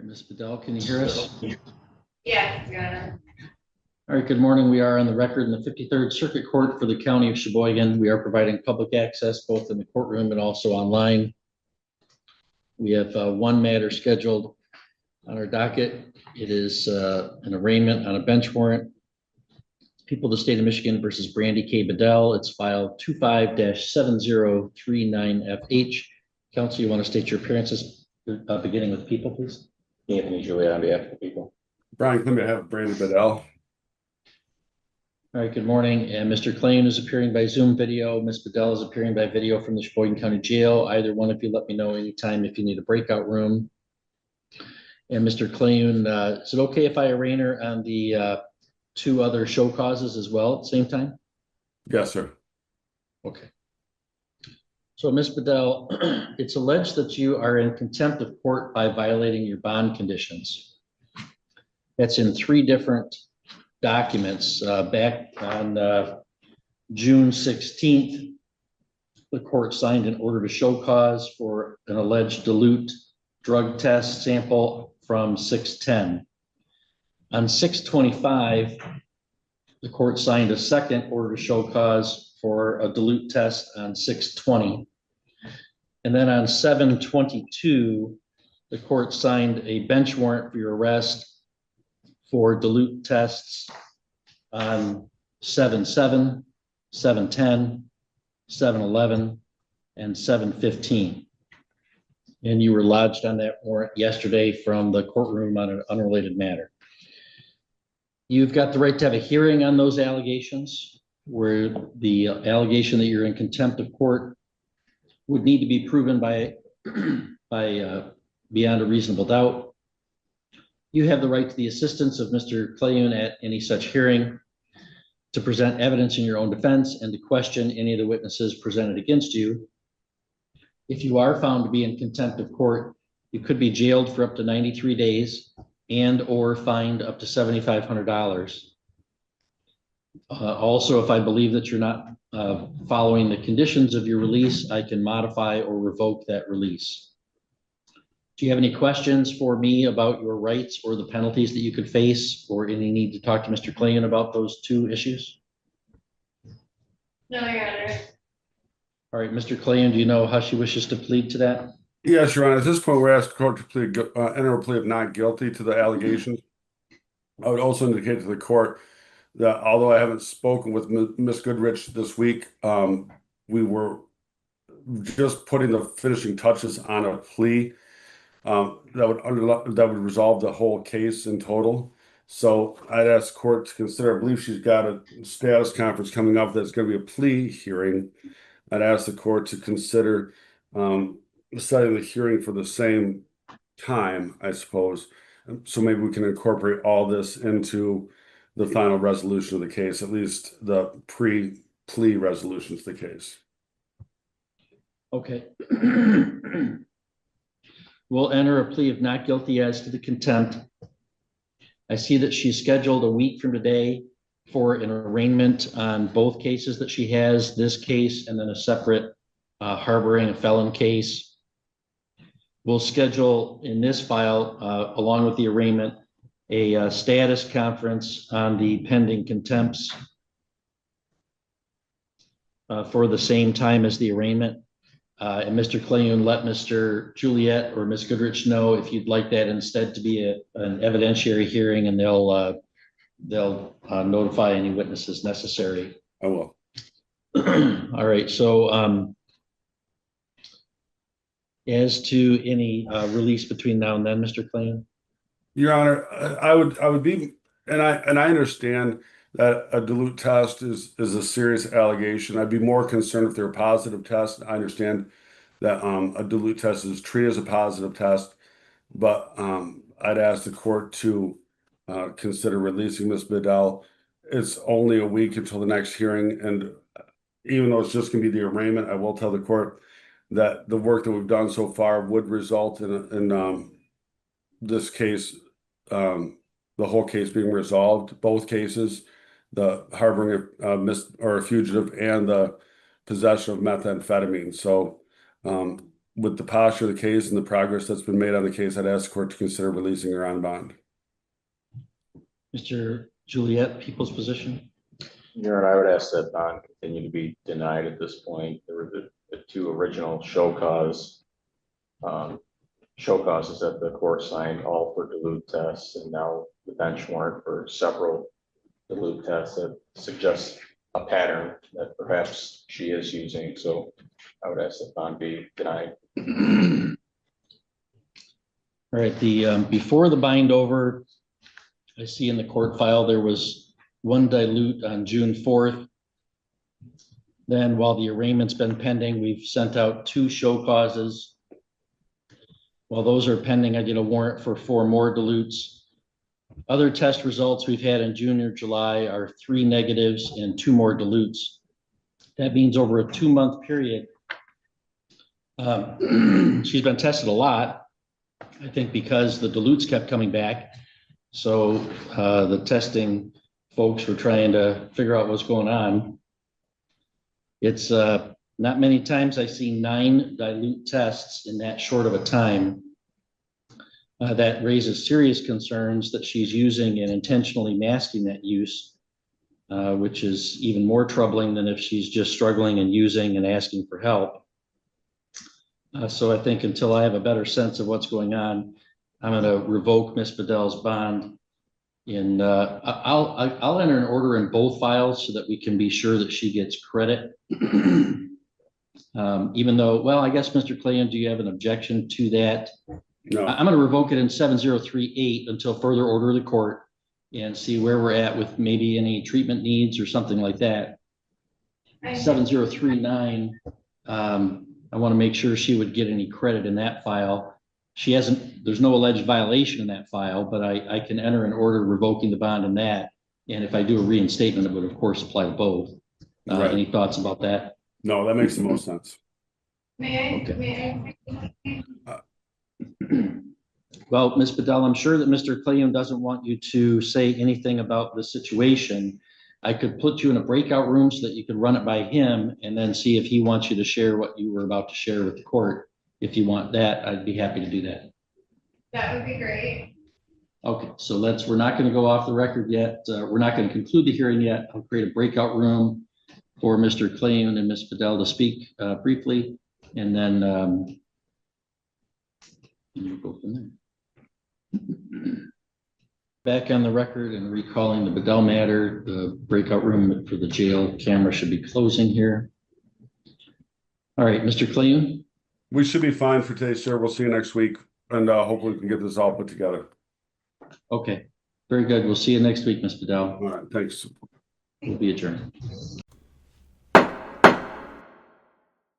Ms. Bedell, can you hear us? Yeah, got it. All right, good morning. We are on the record in the 53rd Circuit Court for the County of Cheboygan. We are providing public access both in the courtroom and also online. We have one matter scheduled on our docket. It is an arraignment on a bench warrant. People of the state of Michigan versus Brandy K. Bedell. It's file 25-7039FH. Counsel, you want to state your appearances beginning with people, please? Anthony Juliet on behalf of the people. Brian Clement, have Brandy Bedell. All right, good morning. And Mr. Klain is appearing by Zoom video. Ms. Bedell is appearing by video from the Cheboygan County Jail. Either one of you let me know anytime if you need a breakout room. And Mr. Klain, is it okay if I arraign her on the two other show causes as well at the same time? Yes, sir. Okay. So Ms. Bedell, it's alleged that you are in contempt of court by violating your bond conditions. That's in three different documents. Back on June 16th, the court signed an order to show cause for an alleged dilute drug test sample from 6/10. On 6/25, the court signed a second order to show cause for a dilute test on 6/20. And then on 7/22, the court signed a bench warrant for your arrest for dilute tests on 7/7, 7/10, 7/11, and 7/15. And you were lodged on that warrant yesterday from the courtroom on an unrelated matter. You've got the right to have a hearing on those allegations, where the allegation that you're in contempt of court would need to be proven by beyond a reasonable doubt. You have the right to the assistance of Mr. Klain at any such hearing to present evidence in your own defense and to question any of the witnesses presented against you. If you are found to be in contempt of court, you could be jailed for up to 93 days and or fined up to $7,500. Also, if I believe that you're not following the conditions of your release, I can modify or revoke that release. Do you have any questions for me about your rights or the penalties that you could face, or any need to talk to Mr. Klain about those two issues? No, Your Honor. All right, Mr. Klain, do you know how she wishes to plead to that? Yes, Your Honor. At this point, we're asking the court to enter a plea of not guilty to the allegations. I would also indicate to the court that although I haven't spoken with Ms. Goodrich this week, we were just putting the finishing touches on a plea that would resolve the whole case in total. So I'd ask the court to consider, I believe she's got a status conference coming up that's going to be a plea hearing. I'd ask the court to consider setting the hearing for the same time, I suppose. So maybe we can incorporate all this into the final resolution of the case, at least the pre-plea resolution of the case. Okay. We'll enter a plea of not guilty as to the contempt. I see that she's scheduled a week from today for an arraignment on both cases that she has, this case and then a separate harboring a felon case. We'll schedule in this file, along with the arraignment, a status conference on the pending contempts for the same time as the arraignment. And Mr. Klain, let Mr. Juliet or Ms. Goodrich know if you'd like that instead to be an evidentiary hearing, and they'll notify any witnesses necessary. I will. All right. So as to any release between now and then, Mr. Klain? Your Honor, I would be, and I understand that a dilute test is a serious allegation. I'd be more concerned if they're a positive test. I understand that a dilute test is treated as a positive test, but I'd ask the court to consider releasing Ms. Bedell. It's only a week until the next hearing, and even though it's just going to be the arraignment, I will tell the court that the work that we've done so far would result in this case, the whole case being resolved, both cases, the harboring of a fugitive and the possession of methamphetamine. So with the posture of the case and the progress that's been made on the case, I'd ask the court to consider releasing her on bond. Mr. Juliet, people's position? Your Honor, I would ask that bond continue to be denied at this point. There were the two original show causes that the court signed, all for dilute tests, and now the bench warrant for several dilute tests that suggests a pattern that perhaps she is using. So I would ask that bond be denied. All right, the before the bind over, I see in the court file there was one dilute on June 4th. Then while the arraignment's been pending, we've sent out 2 show causes. While those are pending, I did a warrant for 4 more dilutes. Other test results we've had in June or July are 3 negatives and 2 more dilutes. That means over a 2-month period, she's been tested a lot, I think, because the dilutes kept coming back. So the testing folks were trying to figure out what's going on. It's not many times I see 9 dilute tests in that short of a time. That raises serious concerns that she's using and intentionally masking that use, which is even more troubling than if she's just struggling and using and asking for help. So I think until I have a better sense of what's going on, I'm going to revoke Ms. Bedell's bond. And I'll enter an order in both files so that we can be sure that she gets credit. Even though, well, I guess, Mr. Clayton, do you have an objection to that? No. I'm going to revoke it in 7038 until further order of the court and see where we're at with maybe any treatment needs or something like that. 7039, I want to make sure she would get any credit in that file. She hasn't, there's no alleged violation in that file, but I can enter an order revoking the bond in that. And if I do a reinstatement, it would of course apply to both. Right. Any thoughts about that? No, that makes the most sense. May I? Well, Ms. Bedell, I'm sure that Mr. Clayton doesn't want you to say anything about the situation. I could put you in a breakout room so that you could run it by him and then see if he wants you to share what you were about to share with the court. If you want that, I'd be happy to do that. That would be great. Okay, so we're not going to go off the record yet. We're not going to conclude the hearing yet. I'll create a breakout room for Mr. Clayton and Ms. Bedell to speak briefly, and then you'll go from there. Back on the record and recalling the Bedell matter, the breakout room for the jail camera should be closing here. All right, Mr. Clayton. We should be fine for today, sir. We'll see you next week, and hopefully we can get this all put together. Okay, very good. We'll see you next week, Ms. Bedell. All right, thanks. We'll be adjourned.